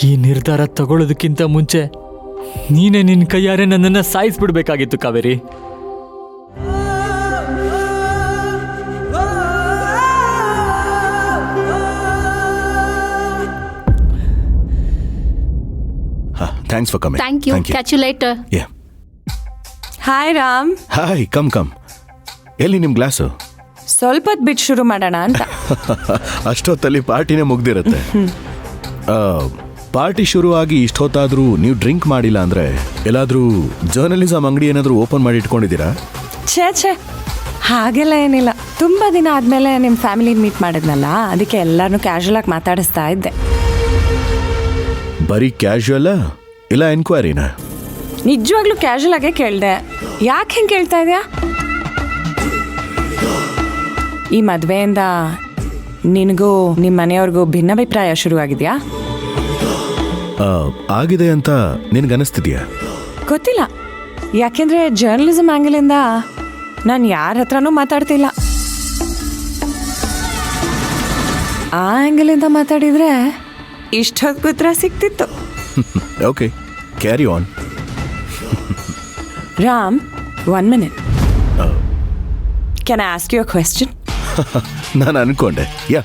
ಈ ನಿರ್ಧಾರ ತಗೊಳ್ಳೋದಕ್ಕಿಂತ ಮುಂಚೆ ನೀನೇ ನಿನ್ನ ಕೈಯಾರೆ ನನ್ನನ್ನು ಸಾಯಿಸ್ಬಿಡ್ಬೇಕಾಗಿತ್ತು Kaveri. Thanks for coming. Thank you. Catch you later. Yeah. Hi Ram. Hi, come. ಎಲ್ಲಿ ನಿಮ್ಮ ಗ್ಲಾಸು? ಸ್ವಲ್ಪ ಹೊತ್ತು ಬಿಟ್ಟು ಶುರು ಮಾಡೋಣ ಅಂತ. ಅಷ್ಟೊತ್ತಲ್ಲಿ ಪಾರ್ಟಿನೇ ಮುಗ್ದಿರುತ್ತೆ. ಪಾರ್ಟಿ ಶುರುವಾಗಿ ಇಷ್ಟೊತ್ತಾದರೂ ನೀವು ಡ್ರಿಂಕ್ ಮಾಡಿಲ್ಲ ಅಂದರೆ ಎಲ್ಲಾದರೂ ಜರ್ನಲಿಸಮ್ ಅಂಗಡಿ ಏನಾದರೂ ಓಪನ್ ಮಾಡಿ ಇಟ್ಕೊಂಡಿದ್ದೀರಾ? ಛೇ ಹಾಗೆಲ್ಲ ಏನಿಲ್ಲ. ತುಂಬ ದಿನ ಆದಮೇಲೆ ನಿಮ್ಮ ಫ್ಯಾಮಿಲಿ ಮೀಟ್ ಮಾಡಿದ್ನಲ್ಲ, ಅದಕ್ಕೆ ಎಲ್ಲರನ್ನೂ ಕ್ಯಾಶುವಲ್ ಆಗಿ ಮಾತಾಡಿಸ್ತಾ ಇದ್ದೆ. ಬರೀ ಕ್ಯಾಶುವಲ್ಲ ಇಲ್ಲ ಎನ್ಕ್ವೈರಿನಾ? ನಿಜವಾಗ್ಲೂ ಕ್ಯಾಶುವಲ್ ಆಗೇ ಕೇಳಿದೆ. ಯಾಕೆ ಹಿಂಗೆ ಕೇಳ್ತಾ ಇದೆಯಾ? ಈ ಮದುವೆಯಿಂದ ನಿನಗೂ ನಿಮ್ಮ ಮನೆಯವ್ರಿಗೂ ಭಿನ್ನಾಭಿಪ್ರಾಯ ಶುರುವಾಗಿದೆಯಾ? ಆಗಿದೆ ಅಂತ ನಿನಗನ್ನಿಸ್ತಿದ್ಯಾ? ಗೊತ್ತಿಲ್ಲ, ಯಾಕೆಂದರೆ ಜರ್ನಲಿಸಮ್ ಆ್ಯಂಗಲಿಂದ ನಾನು ಯಾರ ಹತ್ರನೂ ಮಾತಾಡ್ತಿಲ್ಲ. ಆ ಆ್ಯಂಗಲಿಂದ ಮಾತಾಡಿದರೆ ಇಷ್ಟೊತ್ತು ಉತ್ತರ ಸಿಕ್ತಿತ್ತು. Okay, carry on. Ram, 1 minute. Can I ask you a question? ನಾನು ಅನ್ಕೊಂಡೆ. ಯಾ,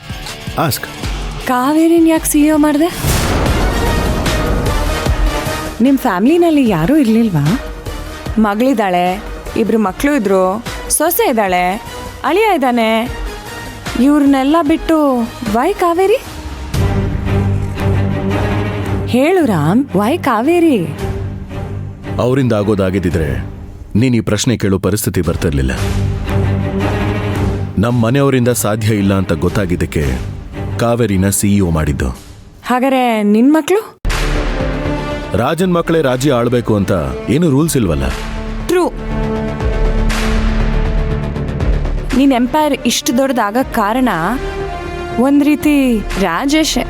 ಆಸ್ಕ್. ಕಾವೇರಿನ ಯಾಕೆ CEO ಮಾಡಿದೆ? ನಿಮ್ಮ ಫ್ಯಾಮ್ಲಿನಲ್ಲಿ ಯಾರೂ ಇರಲಿಲ್ವಾ? ಮಗಳಿದ್ದಾಳೆ, 2 ಮಕ್ಕಳು ಇದ್ರು, ಸೊಸೆ ಇದ್ದಾಳೆ, ಅಳಿಯ ಇದ್ದಾನೆ. ಇವ್ರನ್ನೆಲ್ಲ ಬಿಟ್ಟು ವೈ ಕಾವೇರಿ? ಹೇಳು ರಾಮ್, ವೈ ಕಾವೇರಿ? ಅವರಿಂದ ಆಗೋದಾಗಿದ್ದಿದ್ರೆ ನೀನು ಈ ಪ್ರಶ್ನೆ ಕೇಳೋ ಪರಿಸ್ಥಿತಿ ಬರ್ತಿರ್ಲಿಲ್ಲ. ನಮ್ಮ ಮನೆಯವರಿಂದ ಸಾಧ್ಯ ಇಲ್ಲ ಅಂತ ಗೊತ್ತಾಗಿದ್ದಕ್ಕೆ ಕಾವೇರಿನ CEO ಮಾಡಿದ್ದು. ಹಾಗಾದ್ರೆ ನಿನ್ನ ಮಕ್ಕಳು? ರಾಜನ್ ಮಕ್ಕಳೇ ರಾಜ್ಯ ಆಳ್ಬೇಕು ಅಂತ ಏನು ರೂಲ್ಸ್ ಇಲ್ವಲ್ಲ. ಟ್ರೂ. ನಿನ್ನ ಎಂಪೈರ್ ಇಷ್ಟು ದೊಡ್ಡದಾಗಕ್ಕೆ ಕಾರಣ ಒಂದು ರೀತಿ ರಾಜೇಶೇ.